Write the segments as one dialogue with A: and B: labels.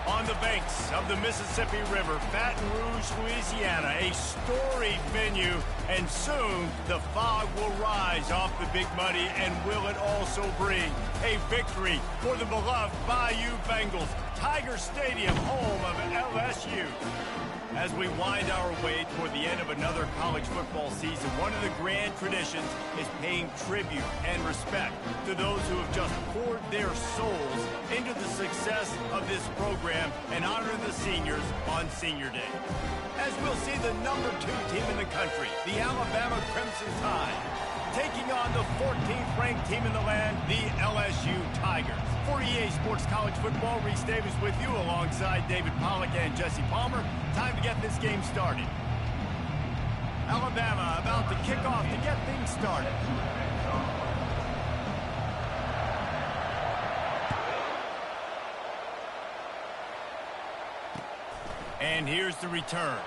A: On the banks of the Mississippi River, Baton Rouge, Louisiana, a storied venue, and soon the fog will rise off the Big Muddy, and will it also bring a victory for the beloved Bayou Bengals, Tiger Stadium, home of LSU. As we wind our way toward the end of another college football season, one of the grand traditions is paying tribute and respect to those who have just poured their souls into the success of this program and honor the seniors on Senior Day. As we'll see the number 2 team in the country, the Alabama Crimson Tide, taking on the 14th ranked team in the land, the LSU Tigers. For EA Sports College Football, Reese Davis with you alongside David Pollack and Jesse Palmer. Time to get this game started. Alabama about to kick off to get things started. And here's the return.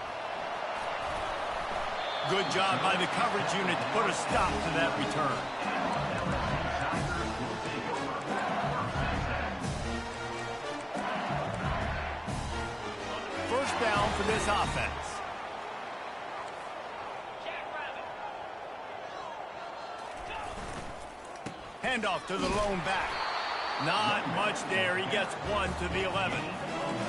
A: Good job by the coverage unit to put a stop to that return. First down for this offense. Handoff to the lone back. Not much there. He gets 1 to the 11.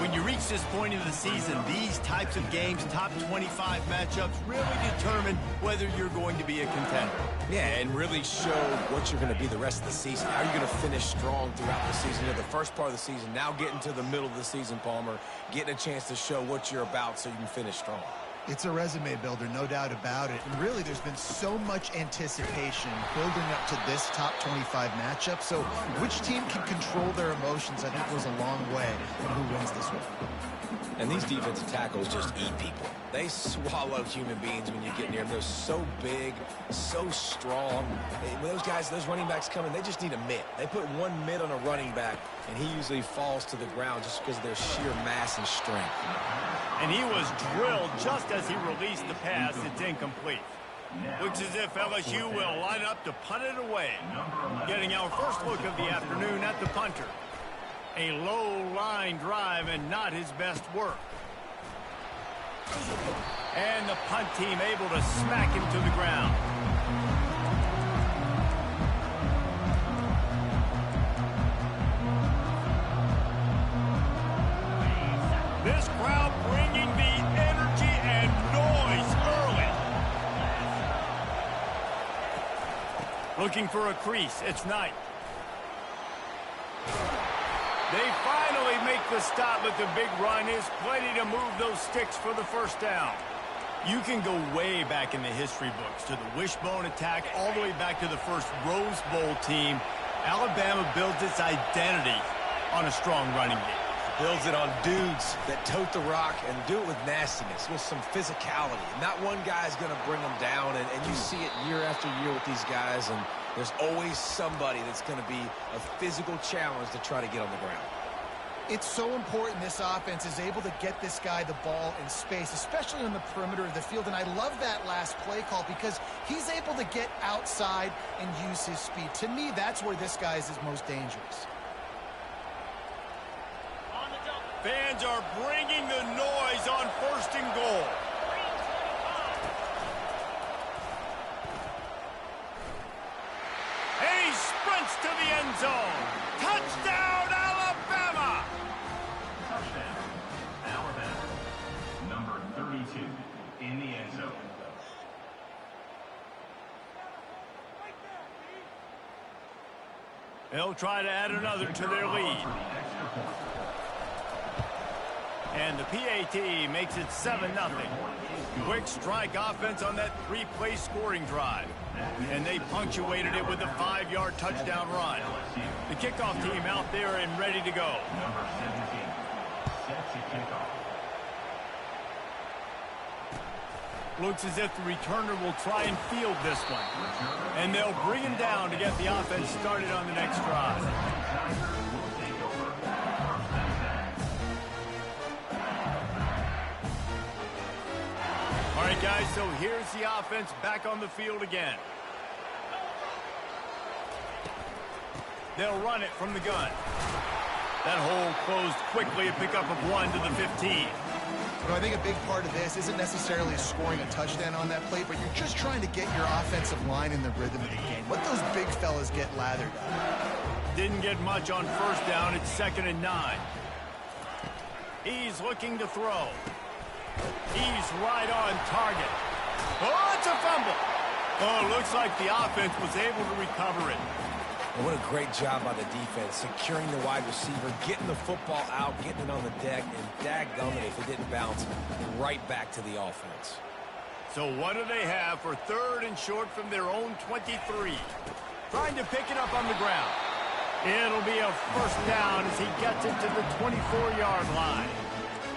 A: When you reach this point in the season, these types of games, top 25 matchups, really determine whether you're going to be a contender.
B: Yeah, and really show what you're going to be the rest of the season. How are you going to finish strong throughout the season? You know, the first part of the season, now getting to the middle of the season, Palmer, getting a chance to show what you're about so you can finish strong.
C: It's a resume builder, no doubt about it. And really, there's been so much anticipation building up to this top 25 matchup. So which team can control their emotions, I think, goes a long way in who wins this one.
B: And these defensive tackles just eat people. They swallow human beings when you get near them. They're so big, so strong. When those guys, those running backs come in, they just need a mitt. They put one mitt on a running back, and he usually falls to the ground just because of their sheer mass and strength.
A: And he was drilled just as he released the pass. It's incomplete. Looks as if LSU will line up to punt it away. Getting our first look of the afternoon at the punter. A low line drive and not his best work. And the punt team able to smack him to the ground. This crowd bringing the energy and noise early. Looking for a crease. It's Knight. They finally make the stop, but the big run is plenty to move those sticks for the first down. You can go way back in the history books to the wishbone attack, all the way back to the first Rose Bowl team. Alabama builds its identity on a strong running game.
B: Builds it on dudes that tote the rock and do it with nastiness, with some physicality. Not one guy's going to bring them down, and you see it year after year with these guys, and there's always somebody that's going to be a physical challenge to try to get on the ground.
C: It's so important this offense is able to get this guy the ball in space, especially on the perimeter of the field. And I love that last play call because he's able to get outside and use his speed. To me, that's where this guy is his most dangerous.
A: Fans are bringing the noise on 1st and goal. And he sprints to the end zone. Touchdown, Alabama!
D: Touchdown, Alabama. Number 32 in the end zone.
A: They'll try to add another to their lead. And the PAT makes it 7-0. Quick strike offense on that 3-play scoring drive. And they punctuated it with a 5-yard touchdown run. The kickoff team out there and ready to go.
D: Number 17, set to kick off.
A: Looks as if the returner will try and field this one. And they'll bring him down to get the offense started on the next drive. All right, guys, so here's the offense back on the field again. They'll run it from the gun. That hole closed quickly, a pickup of 1 to the 15.
C: So I think a big part of this isn't necessarily scoring a touchdown on that play, but you're just trying to get your offensive line in the rhythm of the game. Let those big fellas get lathered up.
A: Didn't get much on first down. It's 2nd and 9. He's looking to throw. He's right on target. Oh, it's a fumble. Oh, looks like the offense was able to recover it.
B: What a great job by the defense, securing the wide receiver, getting the football out, getting it on the deck, and dadgummit if it didn't bounce right back to the offense.
A: So what do they have for 3rd and short from their own 23? Trying to pick it up on the ground. It'll be a first down as he gets it to the 24-yard line.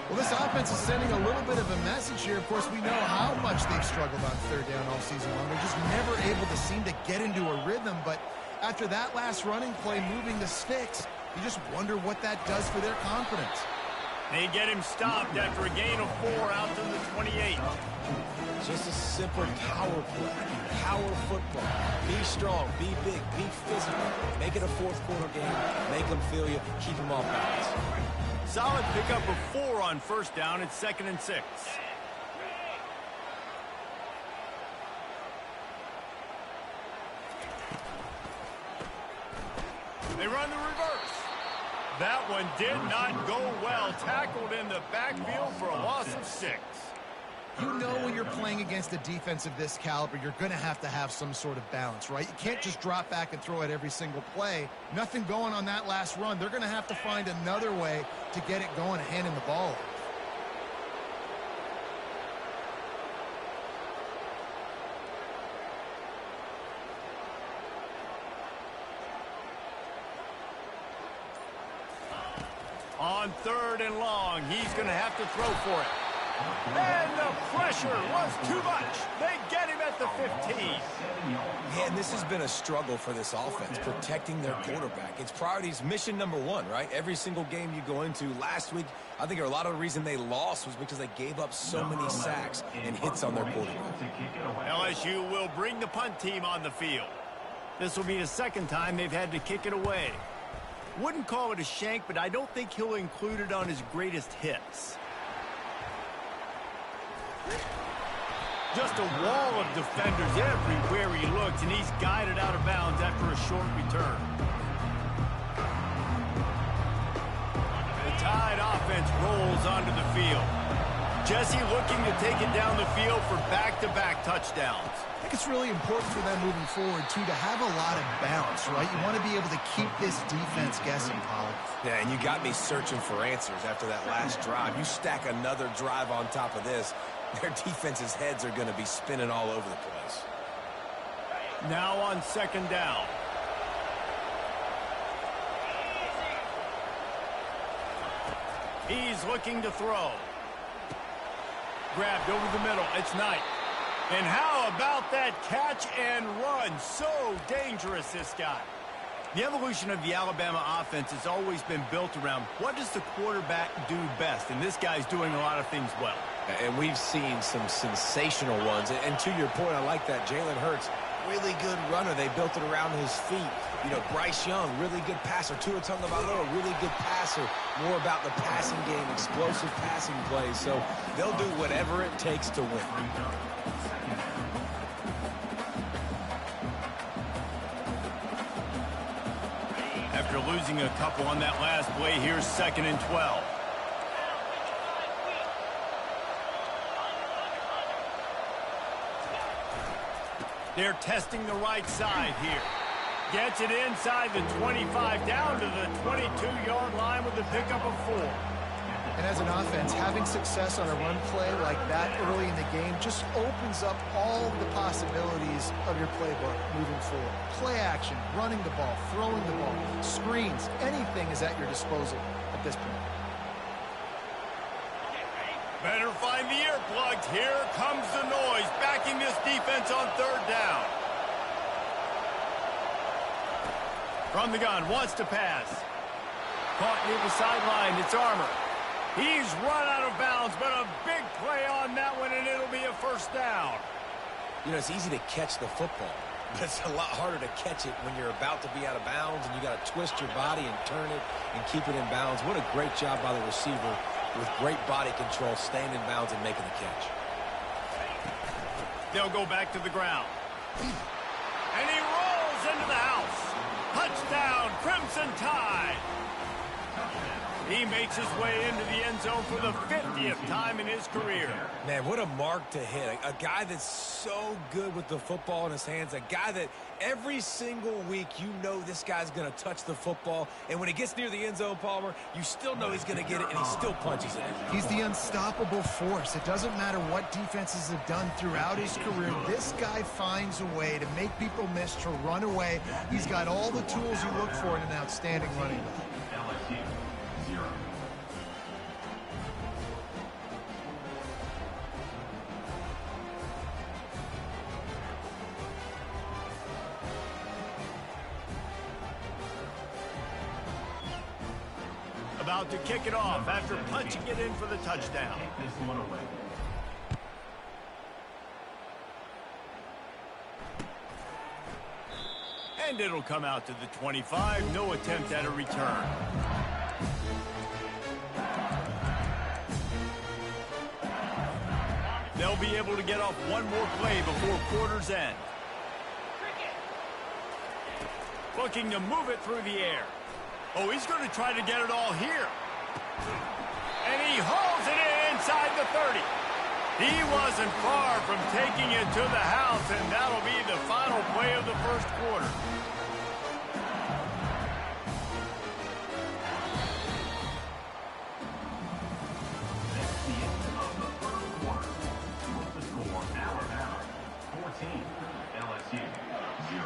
C: Well, this offense is sending a little bit of a message here. Of course, we know how much they've struggled on 3rd down all season long. They're just never able to seem to get into a rhythm, but after that last running play moving the sticks, you just wonder what that does for their confidence.
A: They get him stopped after a gain of 4 out to the 28.
B: Just a simple power play, power football. Be strong, be big, be physical. Make it a 4th quarter game. Make them feel you. Keep them off balance.
A: Solid pickup of 4 on first down. It's 2nd and 6. They run the reverse. That one did not go well. Tackled in the backfield for a loss of 6.
C: You know when you're playing against a defense of this caliber, you're going to have some sort of balance, right? You can't just drop back and throw it every single play. Nothing going on that last run. They're going to have to find another way to get it going, handing the ball off.
A: On 3rd and long, he's going to have to throw for it. And the pressure was too much. They get him at the 15.
B: Man, this has been a struggle for this offense, protecting their quarterback. It's priorities, mission number 1, right? Every single game you go into. Last week, I think a lot of the reason they lost was because they gave up so many sacks and hits on their quarterback.
A: LSU will bring the punt team on the field. This will be the 2nd time they've had to kick it away. Wouldn't call it a shank, but I don't think he'll include it on his greatest hits. Just a wall of defenders everywhere he looked, and he's guided out of bounds after a short return. The Tide offense rolls onto the field. Jesse looking to take it down the field for back-to-back touchdowns.
C: I think it's really important for them moving forward, too, to have a lot of balance, right? You want to be able to keep this defense guessing, Polly.
B: Yeah, and you got me searching for answers after that last drive. You stack another drive on top of this, their defense's heads are going to be spinning all over the place.
A: Now on 2nd down. He's looking to throw. Grabbed over the middle. It's Knight. And how about that catch and run? So dangerous, this guy. The evolution of the Alabama offense has always been built around what does the quarterback do best? And this guy's doing a lot of things well.
B: And we've seen some sensational ones. And to your point, I like that. Jalen Hurts, really good runner. They built it around his feet. You know, Bryce Young, really good passer. Tua Tagovailoa, really good passer. More about the passing game, explosive passing plays. So they'll do whatever it takes to win.
A: After losing a couple on that last play, here's 2nd and 12. They're testing the right side here. Gets it inside the 25, down to the 22-yard line with a pickup of 4.
C: And as an offense, having success on a run play like that early in the game just opens up all the possibilities of your playbook moving forward. Play action, running the ball, throwing the ball, screens, anything is at your disposal at this point.
A: Better find the earplugs. Here comes the noise, backing this defense on 3rd down. From the gun, wants to pass. Caught near the sideline, it's Armour. He's run out of bounds, but a big play on that one, and it'll be a first down.
B: You know, it's easy to catch the football. but it's a lot harder to catch it when you're about to be out of bounds and you got to twist your body and turn it and keep it in bounds. What a great job by the receiver with great body control, staying in bounds and making the catch.
A: They'll go back to the ground. And he rolls into the house. Touchdown, Crimson Tide. He makes his way into the end zone for the 50th time in his career.
B: Man, what a mark to hit. A guy that's so good with the football in his hands. A guy that every single week you know this guy's going to touch the football. And when he gets near the end zone, Palmer, you still know he's going to get it, and he still punches it.
C: He's the unstoppable force. It doesn't matter what defenses have done throughout his career. This guy finds a way to make people miss, to run away. He's got all the tools you look for in an outstanding running back.
D: LSU, 0.
A: About to kick it off after punching it in for the touchdown.
D: Take this one away.
A: And it'll come out to the 25. No attempt at a return. They'll be able to get off one more play before quarter's end. Looking to move it through the air. Oh, he's going to try to get it all here. And he hauls it in inside the 30. He wasn't far from taking it to the house, and that'll be the final play of the first quarter.
D: That's the end of the first quarter. With the score, Alabama 14, LSU 0.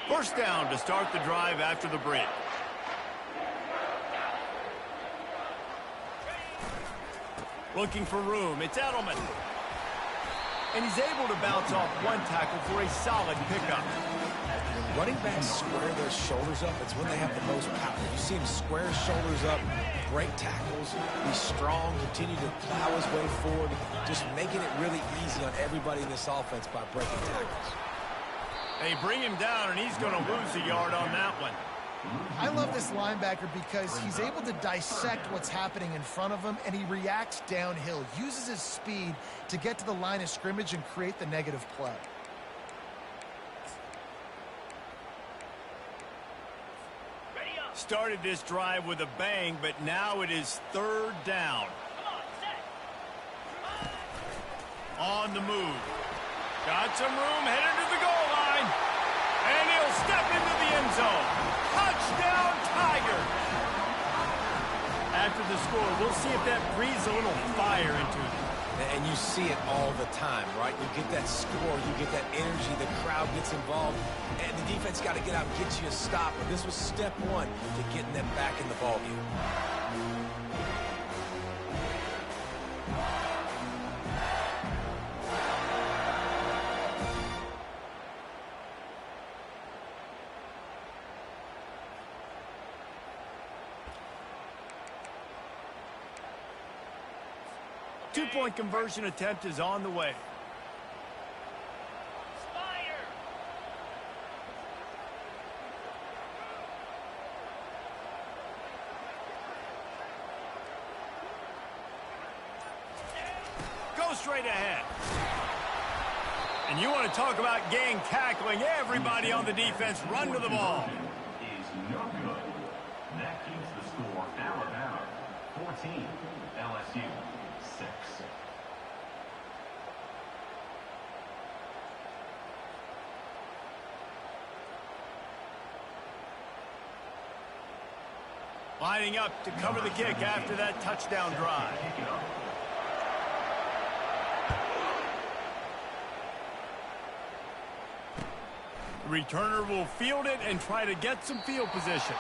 A: First down to start the drive after the break. Looking for room. It's Edelman. And he's able to bounce off one tackle for a solid pickup.
B: When running backs square their shoulders up, it's when they have the most power. You see him square his shoulders up, break tackles, be strong, continue to plow his way forward, just making it really easy on everybody in this offense by breaking tackles.
A: They bring him down, and he's going to lose a yard on that one.
C: I love this linebacker because he's able to dissect what's happening in front of him, and he reacts downhill, uses his speed to get to the line of scrimmage and create the negative play.
A: Started this drive with a bang, but now it is third down. On the move. Got some room, headed to the goal line. And he'll step into the end zone. Touchdown, Tigers! After the score, we'll see if that breathes a little fire into them.
B: And you see it all the time, right? You get that score, you get that energy, the crowd gets involved, and the defense got to get out and get you a stop. But this was step one to getting them back in the ballgame.
A: 2-point conversion attempt is on the way. Go straight ahead. And you want to talk about gang tackling. Everybody on the defense run to the ball.
D: Is no good. That keeps the score Alabama 14, LSU 6.
A: Lining up to cover the kick after that touchdown drive. The returner will field it and try to get some field position.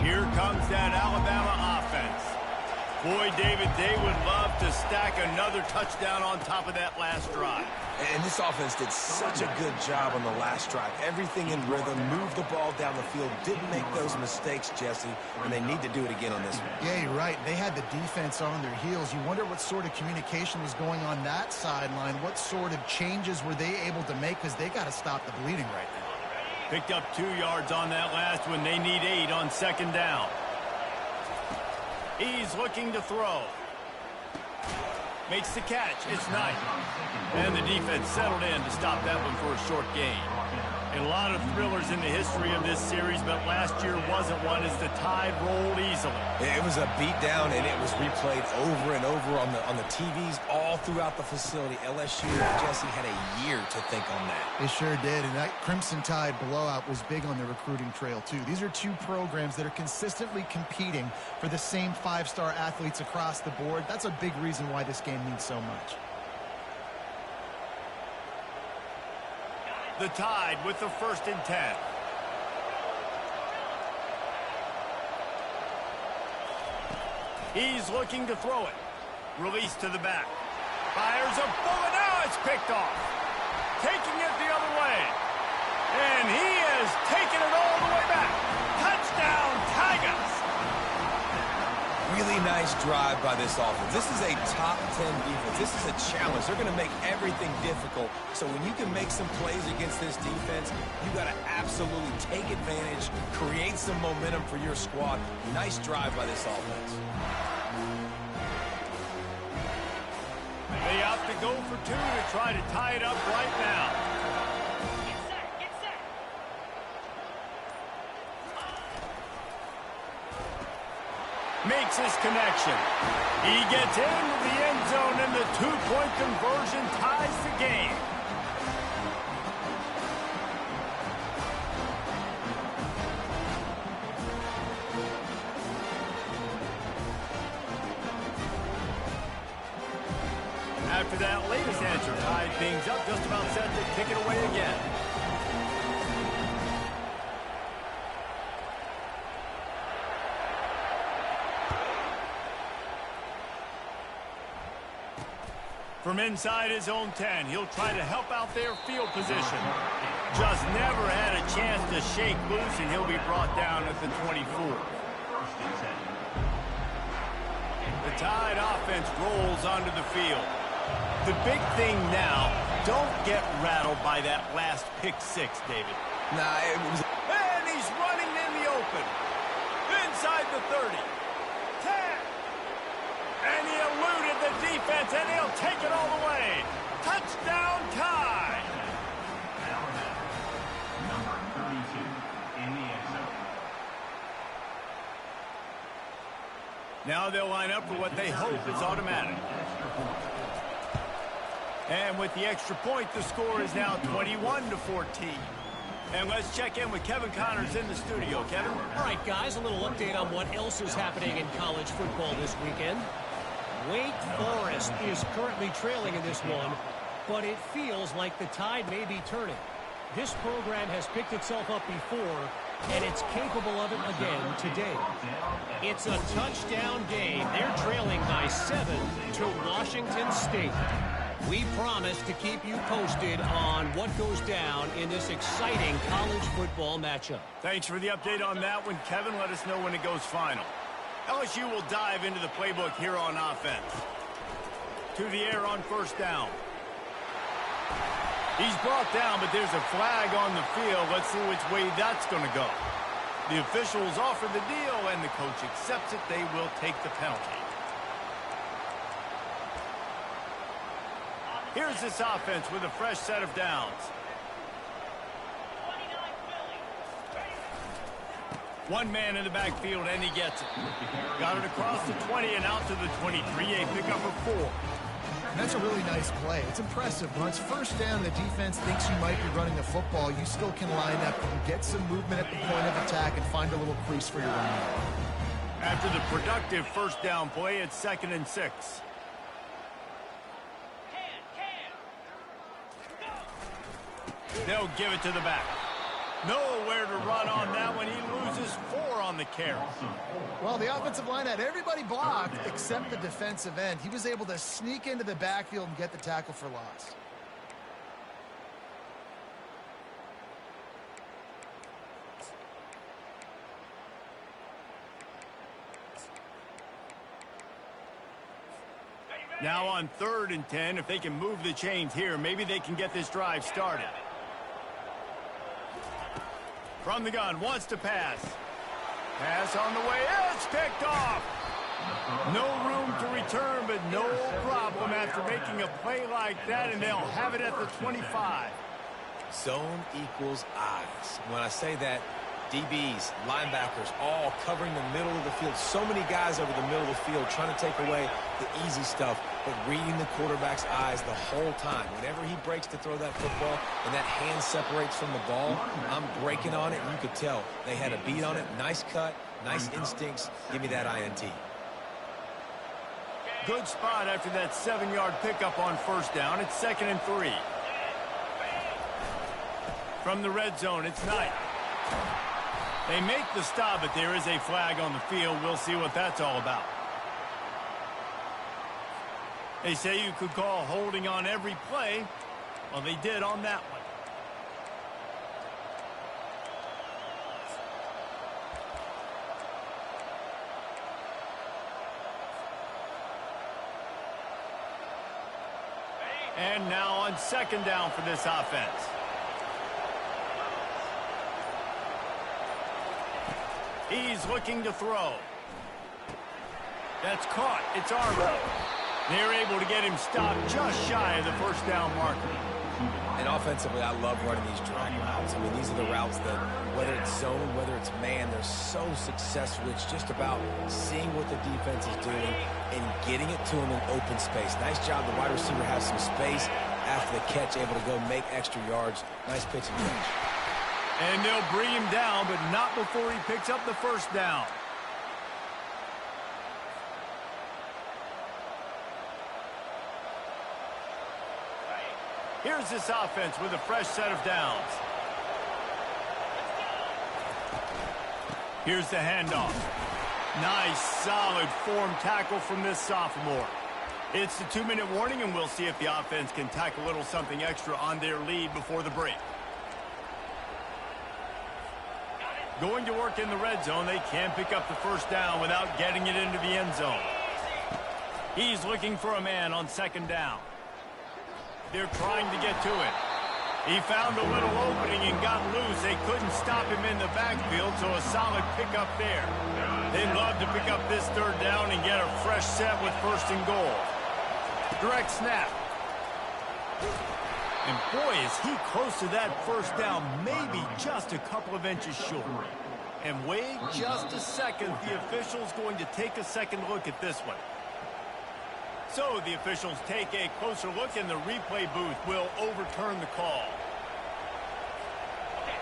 A: Here comes that Alabama offense. Boy, David, they would love to stack another touchdown on top of that last drive.
B: And this offense did such a good job on the last drive. Everything in rhythm, moved the ball down the field, didn't make those mistakes, Jesse, and they need to do it again on this one.
C: Yeah, you're right. They had the defense on their heels. You wonder what sort of communication was going on that sideline. What sort of changes were they able to make, because they got to stop the bleeding right now.
A: Picked up 2 yards on that last one. They need 8 on second down. He's looking to throw. Makes the catch. It's nice. And the defense settled in to stop that one for a short gain. And a lot of thrillers in the history of this series, but last year wasn't one as the Tide rolled easily.
B: It was a beatdown, and it was replayed over and over on the TVs all throughout the facility. LSU, Jesse, had a year to think on that.
C: They sure did, and that Crimson Tide blowout was big on the recruiting trail, too. These are two programs that are consistently competing for the same 5-star athletes across the board. That's a big reason why this game means so much.
A: The Tide with the 1st and 10. He's looking to throw it. Release to the back. Fires a bullet. Now it's picked off. Taking it the other way. And he is taking it all the way back. Touchdown, Tigers.
B: Really nice drive by this offense. This is a top 10 defense. This is a challenge. They're going to make everything difficult. So when you can make some plays against this defense, you got to absolutely take advantage, create some momentum for your squad. Nice drive by this offense.
A: They opt to go for 2 to try to tie it up right now. Makes his connection. He gets into the end zone, and the 2-point conversion ties the game. After that latest answer, tied things up, just about set to kick it away again. From inside his own 10, he'll try to help out their field position. Just never had a chance to shake loose, and he'll be brought down at the 24. The Tide offense rolls onto the field. The big thing now, don't get rattled by that last pick 6, David.
B: Nah, it was...
A: And he's running in the open. Inside the 30. 10. And he eluded the defense, and he'll take it all the way. Touchdown, Tide.
D: Number 32 in the end zone.
A: Now they'll line up for what they hope is automatic. And with the extra point, the score is now 21-14. And let's check in with Kevin Connors in the studio. Kevin?
E: All right, guys, a little update on what else is happening in college football this weekend. Wake Forest is currently trailing in this one, but it feels like the tide may be turning. This program has picked itself up before, and it's capable of it again today. It's a touchdown game. They're trailing by 7 to Washington State. We promise to keep you posted on what goes down in this exciting college football matchup.
A: Thanks for the update on that one, Kevin. Let us know when it goes final. LSU will dive into the playbook here on offense. To the air on 1st down. He's brought down, but there's a flag on the field. Let's see which way that's going to go. The officials offer the deal, and the coach accepts it. They will take the penalty. Here's this offense with a fresh set of downs. One man in the backfield, and he gets it. Got it across the 20 and out to the 23, a pickup of 4.
C: And that's a really nice play. It's impressive. When it's 1st down, the defense thinks you might be running the football. You still can line up and get some movement at the point of attack and find a little crease for your running back.
A: After the productive 1st down play, it's 2nd and 6. They'll give it to the back. Nowhere to run on that one. He loses 4 on the carry.
C: Well, the offensive line had everybody blocked except the defensive end. He was able to sneak into the backfield and get the tackle for loss.
A: Now on 3rd and 10, if they can move the chains here, maybe they can get this drive started. From the gun, wants to pass. Pass on the way, it's picked off. No room to return, but no problem after making a play like that, and they'll have it at the 25.
B: Zone equals eyes. When I say that, DBs, linebackers, all covering the middle of the field. So many guys over the middle of the field trying to take away the easy stuff, but reading the quarterback's eyes the whole time. Whenever he breaks to throw that football and that hand separates from the ball, I'm breaking on it, and you could tell they had a beat on it. Nice cut, nice instincts. Give me that INT.
A: Good spot after that 7-yard pickup on 1st down. It's 2nd and 3. From the red zone, it's Knight. They make the stop, but there is a flag on the field. We'll see what that's all about. They say you could call holding on every play. Well, they did on that one. And now on 2nd down for this offense. He's looking to throw. That's caught. It's Armo. They're able to get him stopped just shy of the 1st down marker.
B: And offensively, I love running these drag routes. I mean, these are the routes that, whether it's zone, whether it's man, they're so successful. It's just about seeing what the defense is doing and getting it to them in open space. Nice job. The wide receiver has some space after the catch, able to go make extra yards. Nice pitch and catch.
A: And they'll bring him down, but not before he picks up the 1st down. Here's this offense with a fresh set of downs. Here's the handoff. Nice, solid form tackle from this sophomore. It's the 2-minute warning, and we'll see if the offense can tack a little something extra on their lead before the break. Going to work in the red zone, they can't pick up the 1st down without getting it into the end zone. He's looking for a man on 2nd down. They're trying to get to it. He found a little opening and got loose. They couldn't stop him in the backfield, so a solid pickup there. They'd love to pick up this 3rd down and get a fresh set with 1st and goal. Direct snap. And boy, is he close to that 1st down, maybe just a couple of inches short. And wait just a second, the official's going to take a second look at this one. So the officials take a closer look, and the replay booth will overturn the call.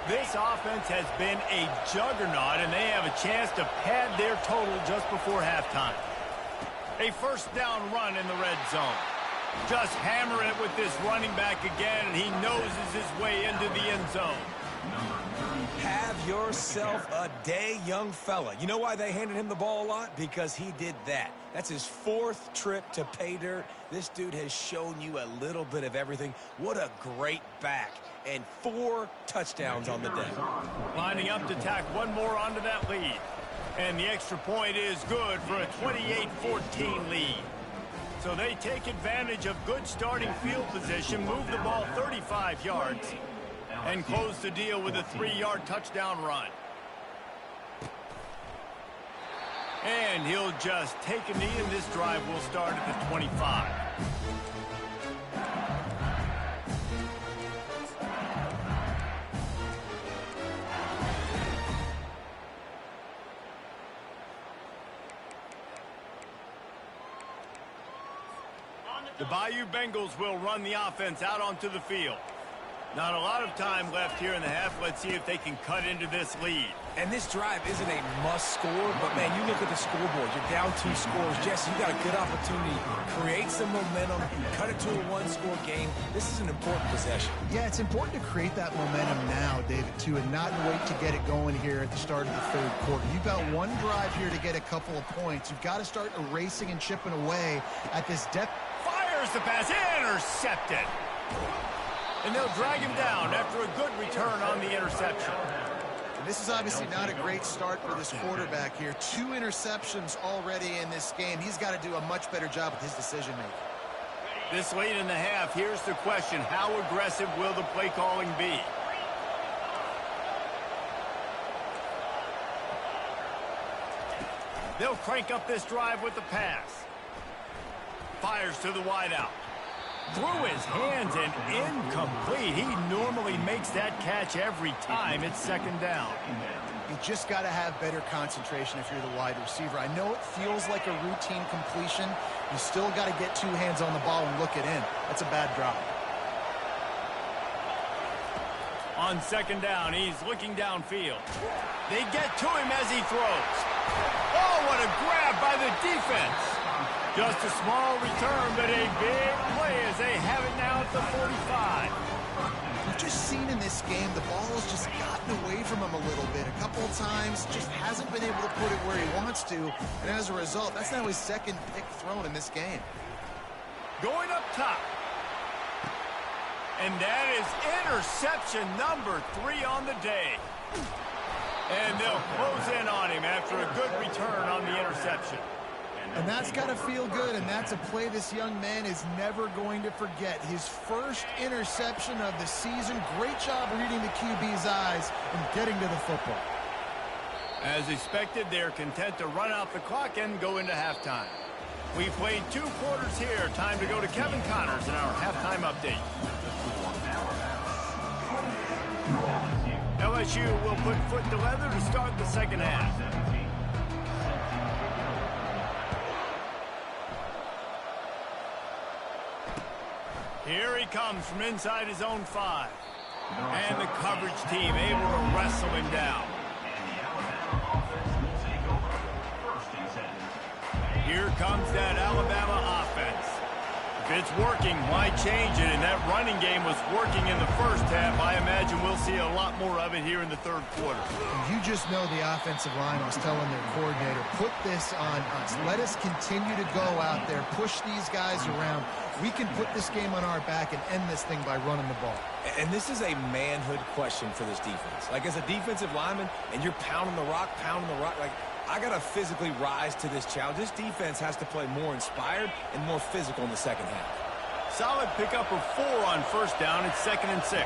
A: This offense has been a juggernaut, and they have a chance to pad their total just before halftime. A 1st down run in the red zone. Just hammer it with this running back again, and he noses his way into the end zone.
B: Have yourself a day, young fella. You know why they handed him the ball a lot? Because he did that. That's his 4th trip to pay dirt. This dude has shown you a little bit of everything. What a great back. And 4 touchdowns on the day.
A: Lining up to tack one more onto that lead. And the extra point is good for a 28-14 lead. So they take advantage of good starting field position, move the ball 35 yards, and close the deal with a 3-yard touchdown run. And he'll just take a knee, and this drive will start at the 25. The Bayou Bengals will run the offense out onto the field. Not a lot of time left here in the half. Let's see if they can cut into this lead.
B: And this drive isn't a must score, but, man, you look at the scoreboard. You're down 2 scores. Jesse, you got a good opportunity. Create some momentum. Cut it to a 1-score game. This is an important possession.
C: Yeah, it's important to create that momentum now, David, too, and not wait to get it going here at the start of the third quarter. You've got one drive here to get a couple of points. You've got to start erasing and chipping away at this depth.
A: Fires the pass, intercepted. And they'll drag him down after a good return on the interception.
C: And this is obviously not a great start for this quarterback here. 2 interceptions already in this game. He's got to do a much better job with his decision-making.
A: This late in the half, here's the question. How aggressive will the play calling be? They'll crank up this drive with the pass. Fires to the wideout. Through his hands and incomplete. He normally makes that catch every time it's second down.
C: You just got to have better concentration if you're the wide receiver. I know it feels like a routine completion. You still got to get 2 hands on the ball and look it in. That's a bad drop.
A: On second down, he's looking downfield. They get to him as he throws. Oh, what a grab by the defense. Just a small return, but a big play as they have it now at the 45.
C: We've just seen in this game the ball has just gotten away from him a little bit. A couple of times, just hasn't been able to put it where he wants to. And as a result, that's now his second pick thrown in this game.
A: Going up top. And that is interception number 3 on the day. And they'll close in on him after a good return on the interception.
C: And that's got to feel good, and that's a play this young man is never going to forget. His first interception of the season. Great job reading the QB's eyes and getting to the football.
A: As expected, they're content to run out the clock and go into halftime. We've played 2 quarters here. Time to go to Kevin Connors in our halftime update. LSU will put foot to leather to start the second half. Here he comes from inside his own 5. And the coverage team able to wrestle him down. Here comes that Alabama offense. If it's working, why change it? And that running game was working in the first half. I imagine we'll see a lot more of it here in the third quarter.
C: You just know the offensive line was telling their coordinator, put this on us. Let us continue to go out there, push these guys around. We can put this game on our back and end this thing by running the ball.
B: And this is a manhood question for this defense. Like, as a defensive lineman, and you're pounding the rock, like, I got to physically rise to this challenge. This defense has to play more inspired and more physical in the second half.
A: Solid pickup of 4 on first down. It's 2nd and 6.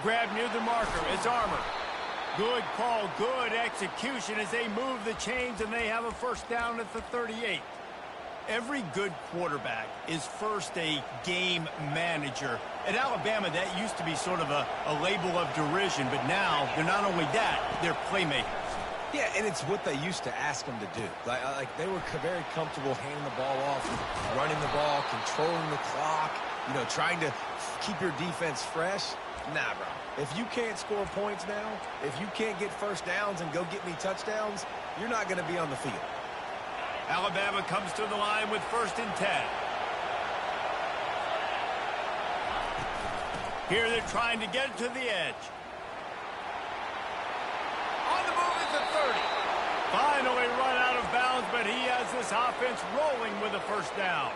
A: Grab near the marker. It's Armour. Good call, good execution as they move the chains and they have a first down at the 38. Every good quarterback is first a game manager. At Alabama, that used to be sort of a label of derision, but now they're not only that, they're playmakers.
B: Yeah, and it's what they used to ask them to do. Like they were very comfortable handing the ball off, running the ball, controlling the clock, trying to keep your defense fresh. Nah, bro. If you can't score points now, if you can't get first downs and go get me touchdowns, you're not going to be on the field.
A: Alabama comes to the line with 1st and 10. Here they're trying to get it to the edge. On the move at the 30. Finally run out of bounds, but he has this offense rolling with a first down.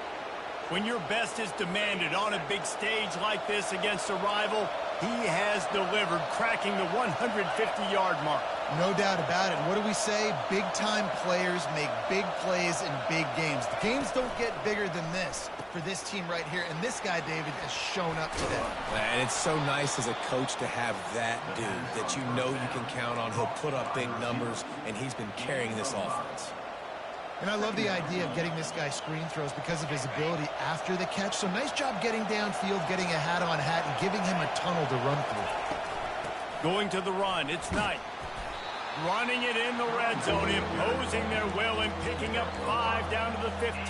A: When your best is demanded on a big stage like this against a rival, he has delivered, cracking the 150-yard mark.
C: No doubt about it. What do we say? Big-time players make big plays in big games. The games don't get bigger than this for this team right here, and this guy, David, has shown up today.
B: And it's so nice as a coach to have that dude that you know you can count on. He'll put up big numbers, and he's been carrying this offense.
C: And I love the idea of getting this guy screen throws because of his ability after the catch. So nice job getting downfield, getting a hat-on-hat, and giving him a tunnel to run through.
A: Going to the run, it's Knight. Running it in the red zone, imposing their will and picking up 5 down to the 15.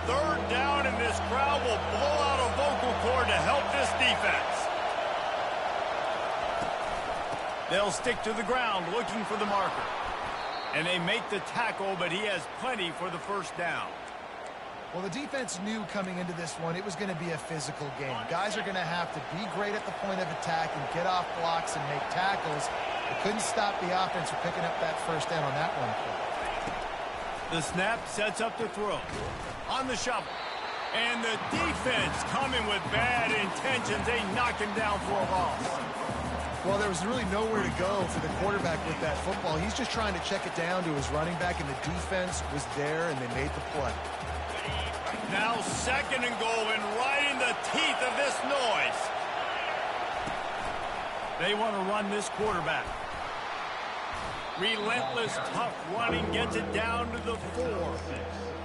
A: 3rd down, and this crowd will blow out a vocal cord to help this defense. They'll stick to the ground looking for the marker. And they make the tackle, but he has plenty for the first down.
C: Well, the defense knew coming into this one it was going to be a physical game. Guys are going to have to be great at the point of attack and get off blocks and make tackles. They couldn't stop the offense from picking up that first down on that one play.
A: The snap sets up the throw. On the shovel. And the defense coming with bad intentions. They knock him down for a loss.
C: Well, there was really nowhere to go for the quarterback with that football. He's just trying to check it down to his running back, and the defense was there, and they made the play.
A: Now 2nd and goal, and right in the teeth of this noise. They want to run this quarterback. Relentless, tough running gets it down to the 4.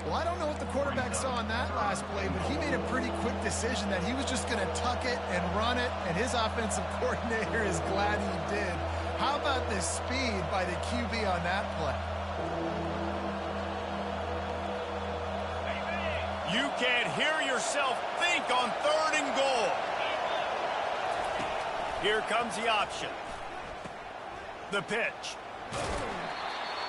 C: Well, I don't know what the quarterback saw in that last play, but he made a pretty quick decision that he was just going to tuck it and run it, and his offensive coordinator is glad he did. How about the speed by the QB on that play?
A: You can't hear yourself think on 3rd and goal. Here comes the option. The pitch.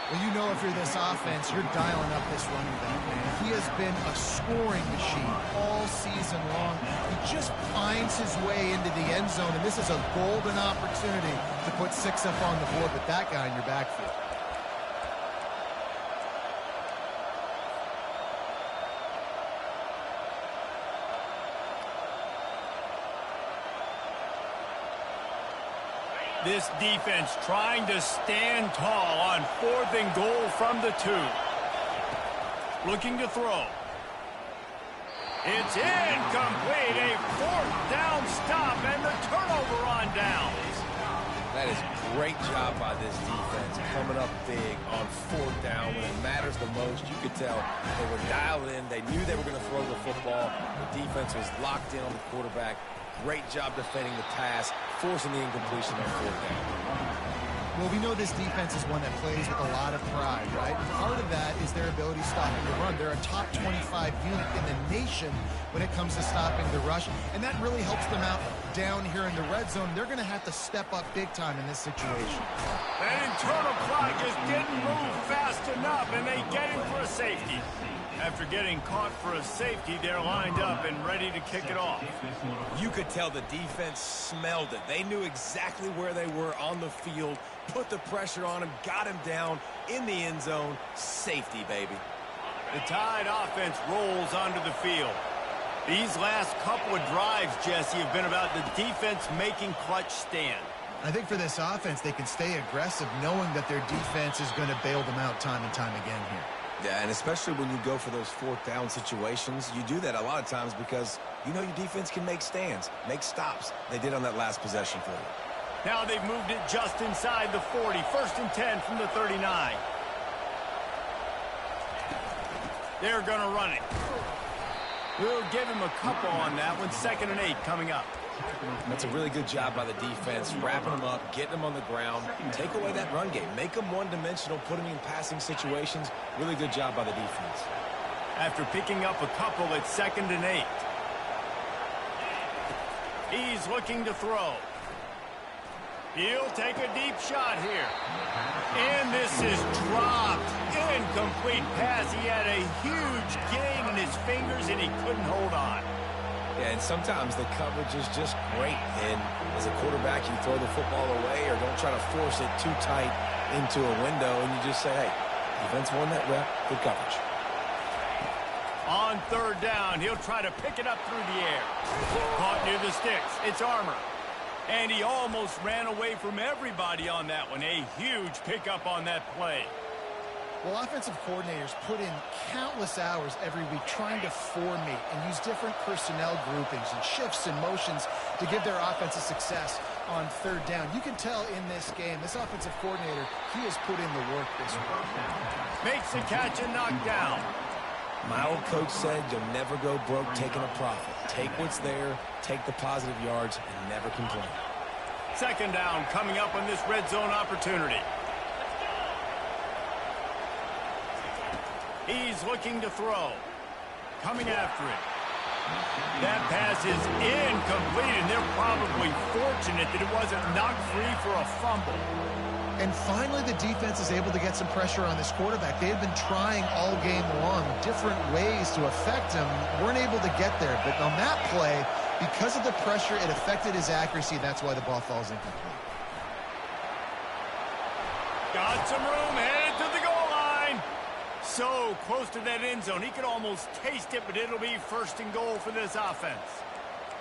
C: Well, you know if you're this offense, you're dialing up this running back, man. He has been a scoring machine all season long. He just finds his way into the end zone, and this is a golden opportunity to put 6 up on the board with that guy in your backfield.
A: This defense trying to stand tall on 4th and goal from the 2. Looking to throw. It's incomplete. A 4th down stop and the turnover on downs.
B: That is a great job by this defense, coming up big on 4th down when it matters the most. You could tell they were dialed in. They knew they were going to throw the football. The defense was locked in on the quarterback. Great job defending the pass, forcing the incompletion on 4th down.
C: Well, we know this defense is one that plays with a lot of pride, right? And part of that is their ability stopping the run. They're a top 25 unit in the nation when it comes to stopping the rush, and that really helps them out down here in the red zone. They're going to have to step up big time in this situation.
A: That internal clock just didn't move fast enough, and they get him for a safety. After getting caught for a safety, they're lined up and ready to kick it off.
B: You could tell the defense smelled it. They knew exactly where they were on the field, put the pressure on him, got him down in the end zone. Safety, baby.
A: The Tide offense rolls onto the field. These last couple of drives, Jesse, have been about the defense making clutch stand.
C: I think for this offense, they can stay aggressive knowing that their defense is going to bail them out time and time again here.
B: Yeah, and especially when you go for those 4th down situations, you do that a lot of times because you know your defense can make stands, make stops. They did on that last possession for you.
A: Now they've moved it just inside the 40. 1st and 10 from the 39. They're going to run it. We'll give him a couple on that one. 2nd and 8 coming up.
B: That's a really good job by the defense, wrapping them up, getting them on the ground. Take away that run game. Make them one-dimensional, put them in passing situations. Really good job by the defense.
A: After picking up a couple, it's 2nd and 8. He's looking to throw. He'll take a deep shot here. And this is dropped. Incomplete pass. He had a huge gain in his fingers, and he couldn't hold on.
B: Yeah, and sometimes the coverage is just great. And as a quarterback, you throw the football away or don't try to force it too tight into a window, and you just say, hey, defense won that rep, good coverage.
A: On 3rd down, he'll try to pick it up through the air. Caught near the sticks. It's Armour. And he almost ran away from everybody on that one. A huge pickup on that play.
C: Well, offensive coordinators put in countless hours every week trying to formate and use different personnel groupings and shifts and motions to give their offense a success on 3rd down. You can tell in this game, this offensive coordinator, he has put in the work this week.
A: Makes the catch and knocked down.
B: My old coach said you'll never go broke taking a profit. Take what's there, take the positive yards, and never complain.
A: 2nd down coming up on this red zone opportunity. He's looking to throw. Coming after it. That pass is incomplete, and they're probably fortunate that it wasn't knocked free for a fumble.
C: And finally, the defense is able to get some pressure on this quarterback. They had been trying all game long different ways to affect him. Weren't able to get there. But on that play, because of the pressure, it affected his accuracy. That's why the ball falls incomplete.
A: Got some room, headed to the goal line. So close to that end zone. He could almost taste it, but it'll be first and goal for this offense.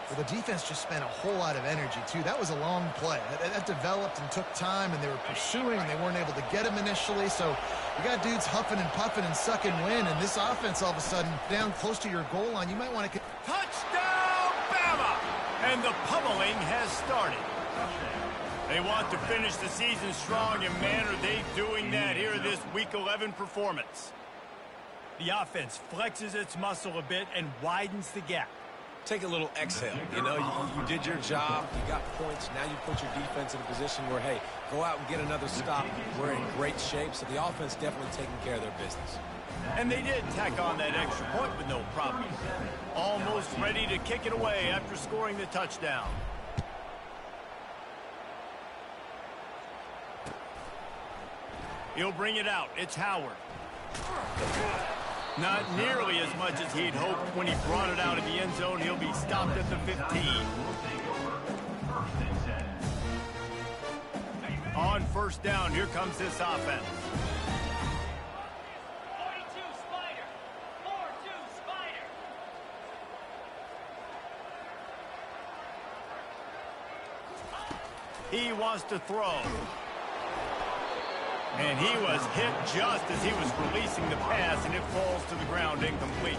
C: Well, the defense just spent a whole lot of energy, too. That was a long play. That developed and took time, and they were pursuing, and they weren't able to get him initially. So you got dudes huffing and puffing and sucking wind, and this offense all of a sudden down close to your goal line. You might want to...
A: Touchdown, Bama! And the pummeling has started. They want to finish the season strong, and man, are they doing that here in this Week 11 performance. The offense flexes its muscle a bit and widens the gap.
B: Take a little exhale. You know, you did your job. You got points. Now you put your defense in a position where, hey, go out and get another stop. We're in great shape, so the offense definitely taking care of their business.
A: And they did tack on that extra point with no problem. Almost ready to kick it away after scoring the touchdown. He'll bring it out. It's Howard. Not nearly as much as he'd hoped when he brought it out of the end zone. He'll be stopped at the 15. On first down, here comes this offense.
F: 42 Spider. 4-2 Spider.
A: He wants to throw. And he was hit just as he was releasing the pass, and it falls to the ground incomplete.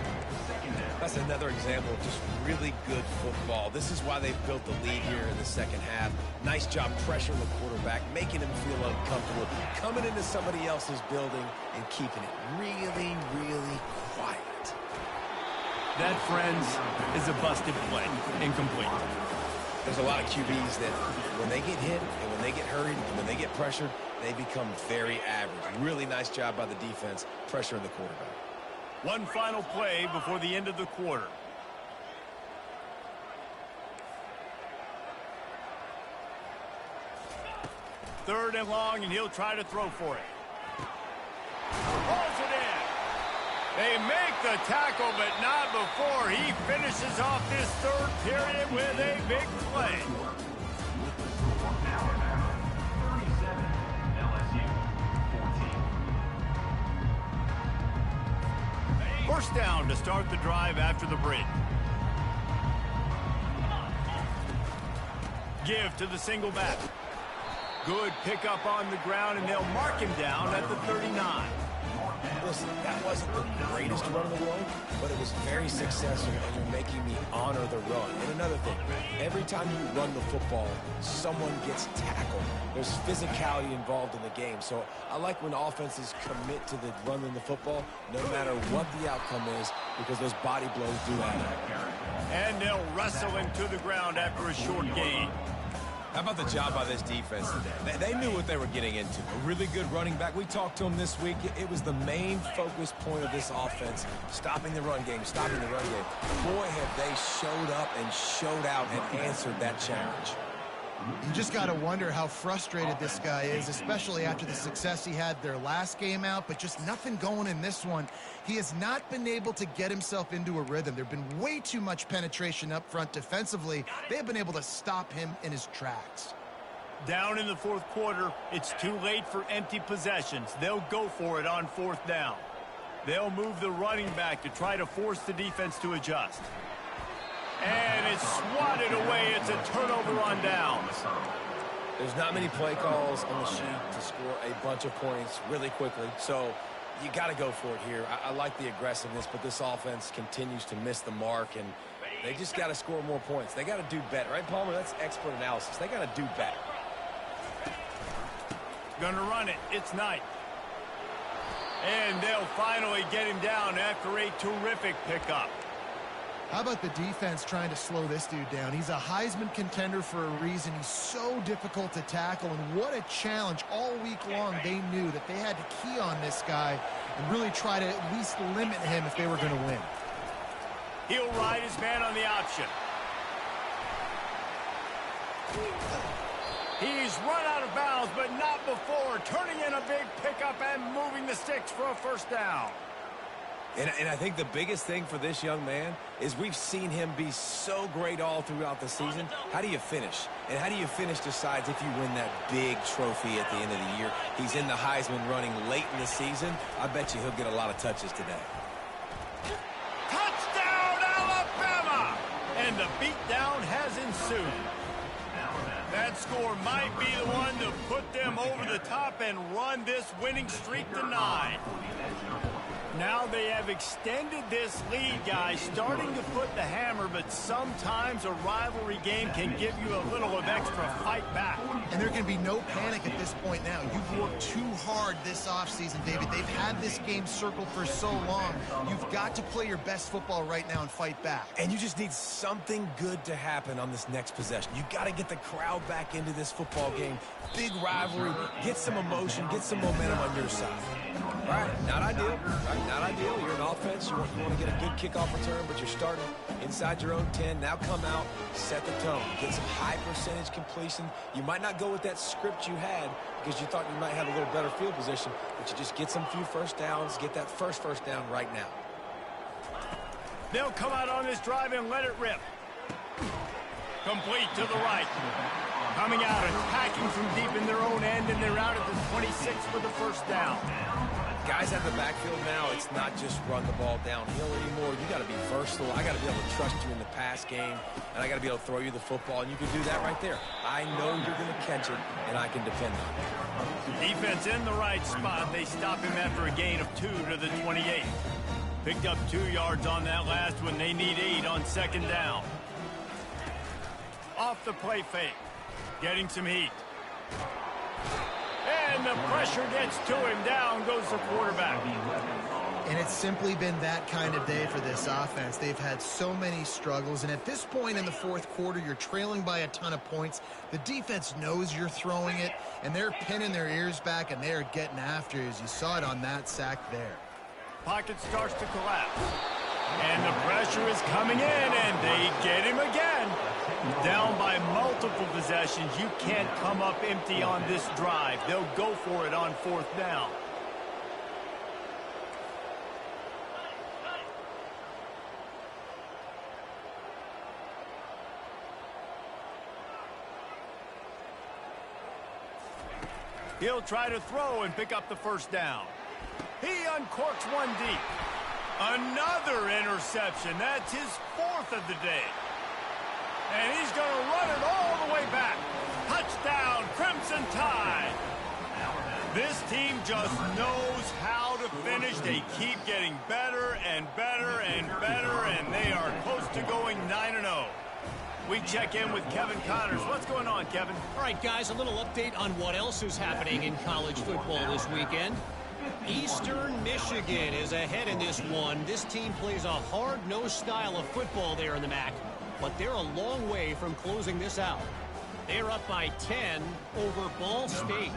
B: That's another example of just really good football. This is why they've built the lead here in the second half. Nice job pressuring the quarterback, making him feel uncomfortable, coming into somebody else's building and keeping it really, really quiet.
A: That, friends, is a busted play. Incomplete.
B: There's a lot of QBs that when they get hit and when they get hurried and when they get pressured, they become very average. Really nice job by the defense pressuring the quarterback.
A: One final play before the end of the quarter. Third and long, and he'll try to throw for it. Pulls it in. They make the tackle, but not before he finishes off this third period with a big play. First down to start the drive after the break. Give to the single back. Good pickup on the ground, and they'll mark him down at the 39.
B: Listen, that wasn't the greatest run in the world, but it was very successful, and you're making me honor the run. And another thing, every time you run the football, someone gets tackled. There's physicality involved in the game. So I like when offenses commit to the running the football, no matter what the outcome is, because those body blows do add up.
A: And they'll wrestle him to the ground after a short gain.
B: How about the job by this defense today? They knew what they were getting into. A really good running back. We talked to him this week. It was the main focus point of this offense, stopping the run game, stopping the run game. Boy, have they showed up and showed out and answered that challenge.
C: You just got to wonder how frustrated this guy is, especially after the success he had their last game out, but just nothing going in this one. He has not been able to get himself into a rhythm. There have been way too much penetration up front defensively. They have been able to stop him in his tracks.
A: Down in the fourth quarter, it's too late for empty possessions. They'll go for it on fourth down. They'll move the running back to try to force the defense to adjust. And it's swatted away. It's a turnover on downs.
B: There's not many play calls on the sheet to score a bunch of points really quickly, so you got to go for it here. I like the aggressiveness, but this offense continues to miss the mark, and they just got to score more points. They got to do better, right, Palmer? That's expert analysis. They got to do better.
A: Gonna run it. It's Knight. And they'll finally get him down after a terrific pickup.
C: How about the defense trying to slow this dude down? He's a Heisman contender for a reason. He's so difficult to tackle, and what a challenge. All week long, they knew that they had to key on this guy and really try to at least limit him if they were going to win.
A: He'll ride his man on the option. He's run out of bounds, but not before. Turning in a big pickup and moving the sticks for a first down.
B: And I think the biggest thing for this young man is we've seen him be so great all throughout the season. How do you finish? And how do you finish decides if you win that big trophy at the end of the year. He's in the Heisman running late in the season. I bet you he'll get a lot of touches today.
A: Touchdown, Alabama! And the beatdown has ensued. That score might be the one to put them over the top and run this winning streak to 9. Now they have extended this lead, guys, starting to put the hammer, but sometimes a rivalry game can give you a little of extra fight back.
C: And there can be no panic at this point now. You've worked too hard this offseason, David. They've had this game circled for so long. You've got to play your best football right now and fight back.
B: And you just need something good to happen on this next possession. You got to get the crowd back into this football game. Big rivalry, get some emotion, get some momentum on your side. All right, not ideal. Right, not ideal. You're an offense. You want to get a good kickoff return, but you're starting inside your own 10. Now come out, set the tone. Get some high percentage completion. You might not go with that script you had because you thought you might have a little better field position, but you just get some few first downs, get that first down right now.
A: They'll come out on this drive and let it rip. Complete to the right. Coming out, attacking from deep in their own end, and they're out at the 26 for the first down.
B: Guys at the backfield now, it's not just run the ball downhill anymore. You got to be versatile. I got to be able to trust you in the pass game, and I got to be able to throw you the football, and you can do that right there. I know you're going to catch it, and I can depend on it.
A: Defense in the right spot. They stop him after a gain of 2 to the 28. Picked up 2 yards on that last one. They need 8 on second down. Off the play fake. Getting some heat. And the pressure gets to him. Down goes the quarterback.
C: And it's simply been that kind of day for this offense. They've had so many struggles, and at this point in the fourth quarter, you're trailing by a ton of points. The defense knows you're throwing it, and they're pinning their ears back, and they're getting after you, as you saw it on that sack there.
A: Pocket starts to collapse. And the pressure is coming in, and they get him again. Down by multiple possessions. You can't come up empty on this drive. They'll go for it on fourth down. He'll try to throw and pick up the first down. He uncorks one deep. Another interception. That's his 4th of the day. And he's going to run it all the way back. Touchdown, Crimson Tide. This team just knows how to finish. They keep getting better and better and better, and they are close to going 9-0. We check in with Kevin Connors. What's going on, Kevin?
E: All right, guys, a little update on what else is happening in college football this weekend. Eastern Michigan is ahead in this one. This team plays a hard-nosed style of football there in the MAC, but they're a long way from closing this out. They're up by 10 over Ball State.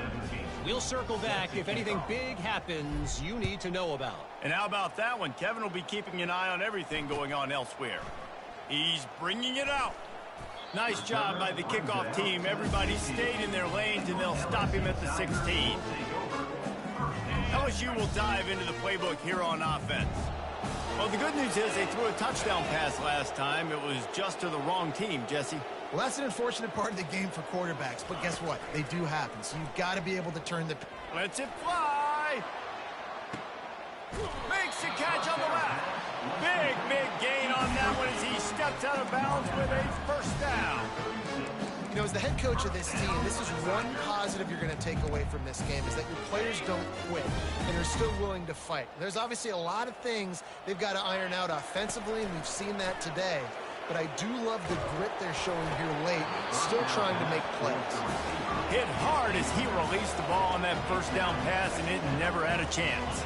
E: We'll circle back if anything big happens you need to know about.
A: And how about that one? Kevin will be keeping an eye on everything going on elsewhere. He's bringing it out. Nice job by the kickoff team. Everybody stayed in their lanes, and they'll stop him at the 16. LSU will dive into the playbook here on offense. Well, the good news is they threw a touchdown pass last time. It was just to the wrong team, Jesse.
C: Well, that's an unfortunate part of the game for quarterbacks, but guess what? They do happen, so you've got to be able to turn the...
A: Lets it fly. Makes the catch on the left. Big gain on that one as he steps out of bounds with a first down.
C: You know, as the head coach of this team, this is one positive you're going to take away from this game, is that your players don't quit and are still willing to fight. There's obviously a lot of things they've got to iron out offensively, and we've seen that today. But I do love the grit they're showing here late, still trying to make plays.
A: Hit hard as he released the ball on that first down pass, and it never had a chance.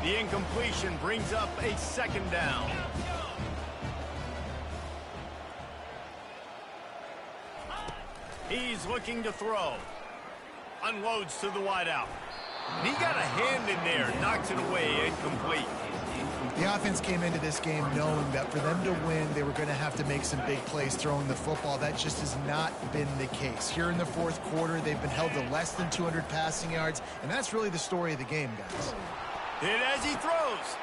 A: The incompletion brings up a second down. He's looking to throw. Unloads to the wideout. And he got a hand in there, knocks it away, incomplete.
C: The offense came into this game knowing that for them to win, they were going to have to make some big plays throwing the football. That just has not been the case. Here in the fourth quarter, they've been held to less than 200 passing yards, and that's really the story of the game, guys.
A: Hit as he throws.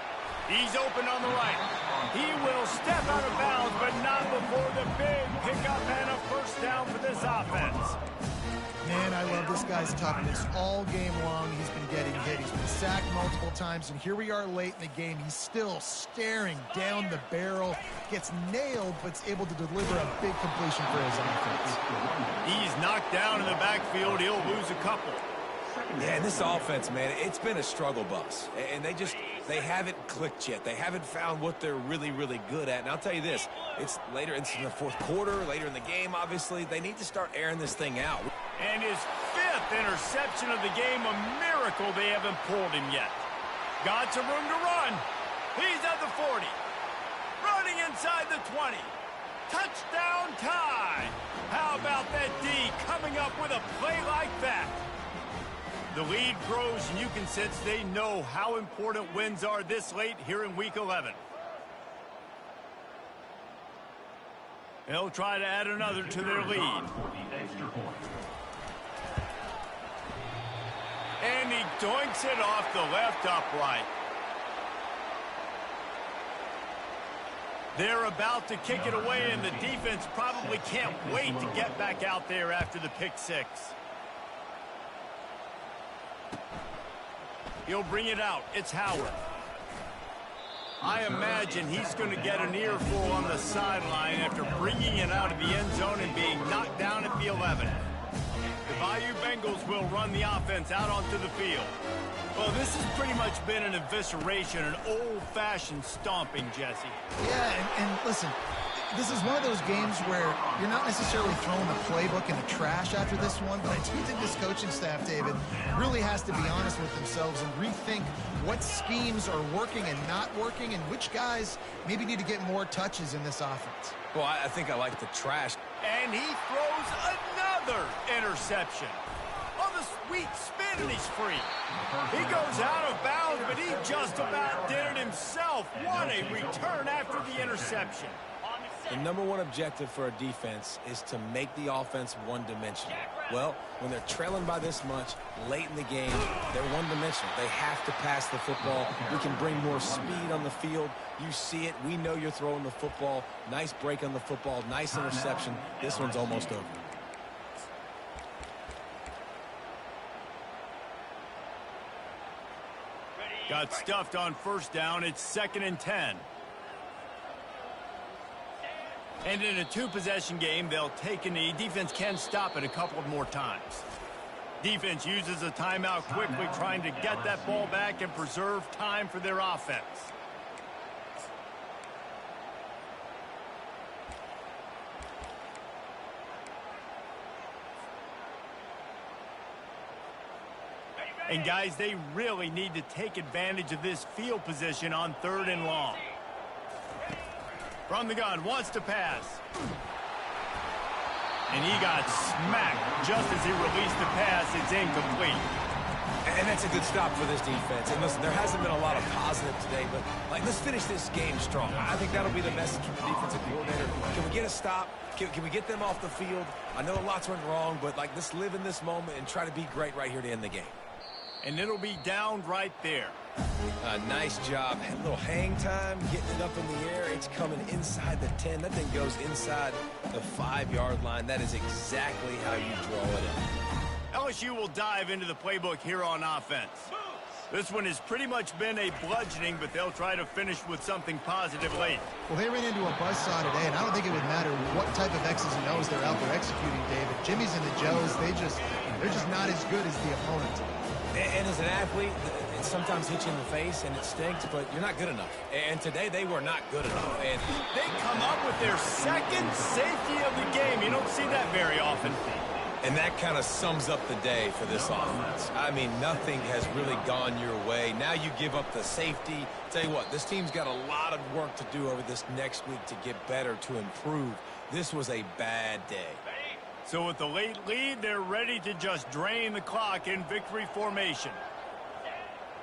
A: He's open on the right. He will step out of bounds, but not before the big pickup and a first down for this offense.
C: Man, I love this guy's toughness. All game long, he's been getting hit. He's been sacked multiple times, and here we are late in the game. He's still staring down the barrel, gets nailed, but is able to deliver a big completion for his offense.
A: He's knocked down in the backfield. He'll lose a couple.
B: Yeah, and this offense, man, it's been a struggle bus. And they haven't clicked yet. They haven't found what they're really, really good at. And I'll tell you this, it's later into the fourth quarter, later in the game, obviously. They need to start airing this thing out.
A: And his 5th interception of the game, a miracle they haven't pulled him yet. Got some room to run. He's at the 40. Running inside the 20. Touchdown tie. How about that D coming up with a play like that? The lead grows, and you can sense they know how important wins are this late here in Week 11. They'll try to add another to their lead. And he doinks it off the left upright. They're about to kick it away, and the defense probably can't wait to get back out there after the pick six. He'll bring it out. It's Howard. I imagine he's going to get an earful on the sideline after bringing it out of the end zone and being knocked down at the 11. The Bayou Bengals will run the offense out onto the field. Well, this has pretty much been an evisceration, an old-fashioned stomping, Jesse.
C: Yeah, and listen, this is one of those games where you're not necessarily throwing the playbook in the trash after this one, but I do think this coaching staff, David, really has to be honest with themselves and rethink what schemes are working and not working and which guys maybe need to get more touches in this offense.
B: Well, I think I like the trash.
A: And he throws another interception. On the sweet spin, and he's free. He goes out of bounds, but he just about did it himself. What a return after the interception.
B: The number one objective for a defense is to make the offense one-dimensional. Well, when they're trailing by this much, late in the game, they're one-dimensional. They have to pass the football. We can bring more speed on the field. You see it. We know you're throwing the football. Nice break on the football. Nice interception. This one's almost over.
A: Got stuffed on first down. It's 2nd and 10. And in a two-possession game, they'll take a knee. Defense can stop it a couple of more times. Defense uses a timeout quickly, trying to get that ball back and preserve time for their offense. And guys, they really need to take advantage of this field position on 3rd and long. From the gun, wants to pass. And he got smacked just as he released the pass. It's incomplete.
B: And that's a good stop for this defense. And listen, there hasn't been a lot of positive today, but let's finish this game strong. I think that'll be the message from the defensive coordinator. Can we get a stop? Can we get them off the field? I know lots went wrong, but let's live in this moment and try to be great right here to end the game.
A: And it'll be down right there.
B: Nice job. A little hang time, getting it up in the air. It's coming inside the 10. That thing goes inside the 5-yard line. That is exactly how you draw it in.
A: LSU will dive into the playbook here on offense. This one has pretty much been a bludgeoning, but they'll try to finish with something positive late.
C: Well, they ran into a buzzsaw today, and I don't think it would matter what type of X's and O's they're out there executing, David. Jimmy's and the Joes, they're just not as good as the opponent.
B: And as an athlete, it sometimes hits you in the face and it stinks, but you're not good enough. And today they were not good enough. And
A: they come up with their 2nd safety of the game. You don't see that very often.
B: And that kind of sums up the day for this offense. I mean, nothing has really gone your way. Now you give up the safety. Tell you what, this team's got a lot of work to do over this next week to get better, to improve. This was a bad day.
A: So with the late lead, they're ready to just drain the clock in victory formation.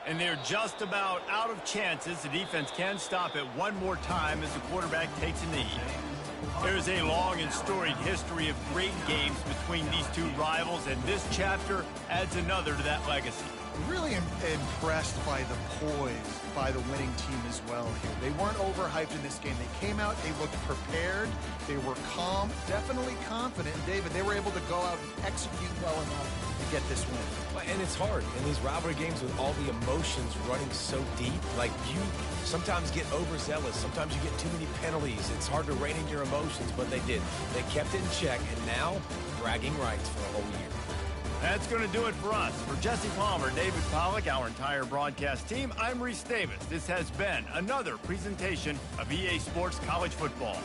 A: And they're just about out of chances. The defense can stop it one more time as the quarterback takes a knee. There's a long and storied history of great games between these two rivals, and this chapter adds another to that legacy.
C: Really impressed by the poise by the winning team as well here. They weren't overhyped in this game. They came out, they looked prepared, they were calm, definitely confident. And David, they were able to go out and execute well enough to get this win.
B: And it's hard in these rivalry games with all the emotions running so deep. Like, you sometimes get overzealous. Sometimes you get too many penalties. It's hard to rein in your emotions, but they did. They kept it in check, and now bragging rights for a whole year.
A: That's going to do it for us. For Jesse Palmer, David Pollack, our entire broadcast team, I'm Reese Davis. This has been another presentation of EA Sports College Football.